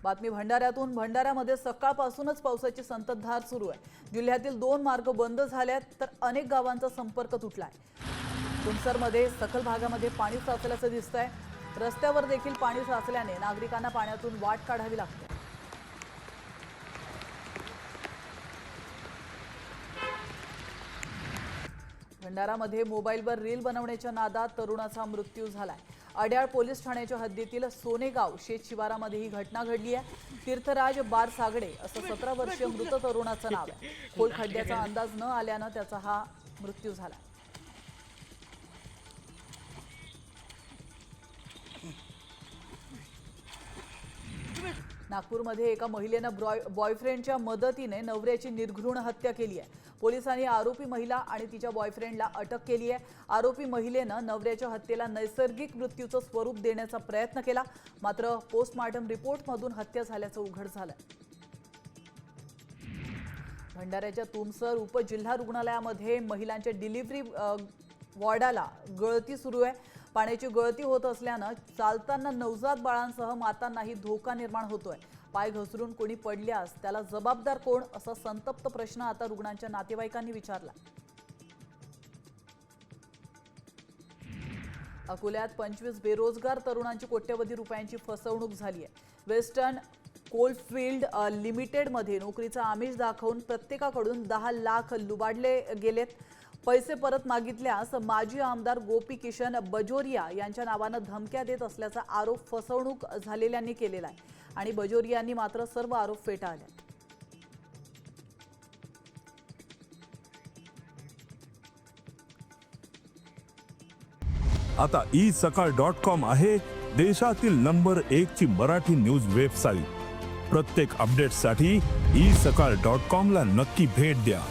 बातमी भंडाऱ्यातून। भंडाऱ्यामध्ये सकाळपासूनच पावसाची संततधार सुरू आहे। जिल्ह्यातील 2 मार्ग बंद झालेत तर अनेक गावांचा संपर्क तुटलाय। तुमसरमध्ये सखल भागामध्ये पाणी साचल्याचं दिसतंय। रस्त्यावर देखील पाणी साचल्याने नागरिकांना पाण्यातून वाट काढावी लागते। भंडारामध्ये मोबाईलवर रील बनवण्याच्या नादात तरुणाचा मृत्यू झालाय। अड्याळ पोलीस ठाण्याच्या हद्दीतील सोनेगाव शेत शिवारामध्ये ही घटना घडली आहे। तीर्थराज बार सागडे असं 17 वर्षीय मृत तरुणाचं नाव आहे। खोल खड्ड्याचा अंदाज न आल्यानं त्याचा हा मृत्यू झाला। नागपूरमध्ये एका महिलेनं बॉयफ्रेंडच्या मदतीने नवऱ्याची निर्घृण हत्या केली आहे। पोलिसांनी आरोपी महिला आणि तिच्या बॉयफ्रेंडला अटक केली आहे। आरोपी महिलेनं नवऱ्याच्या हत्येला नैसर्गिक मृत्यूचं स्वरूप देण्याचा प्रयत्न केला, मात्र पोस्टमार्टम रिपोर्टमधून हत्या झाल्याचं उघड झालं। भंडाऱ्याच्या तुमसर उपजिल्हा रुग्णालयामध्ये महिलांच्या डिलिव्हरी वॉर्डाला गळती सुरू आहे। पाण्याची गळती होत असल्यानं चालताना नवजात बाळांसह मातांनाही धोका निर्माण होतोय। पाय घसरून कोणी पडल्यास त्याला जबाबदार कोण, असा संतप्त प्रश्न आता रुग्णांच्या नातेवाईकांनी विचारला। अकोल्यात 25 बेरोजगार तरुणांची कोट्यवधी रुपयांची फसवणूक झाली आहे। वेस्टर्न कोलफील्ड लिमिटेडमध्ये नोकरीचा आमिष दाखवून प्रत्येकाकडून 10 लाख लुबाडले गेलेत। पैसे परत मागितल्यास माजी आमदार गोपी किशन बजोरिया यांच्या नावाने धमक्या देत असल्याचा आरोप फसवणूक झालेल्यांनी केलेला आहे आणि बजोरियांनी मात्र सर्व आरोप फेटाळले। आता isakal.com आहे देशातील नंबर 1 ची मराठी न्यूज वेबसाईट। प्रत्येक अपडेटसाठी isakal.com ला नक्की भेट द्या।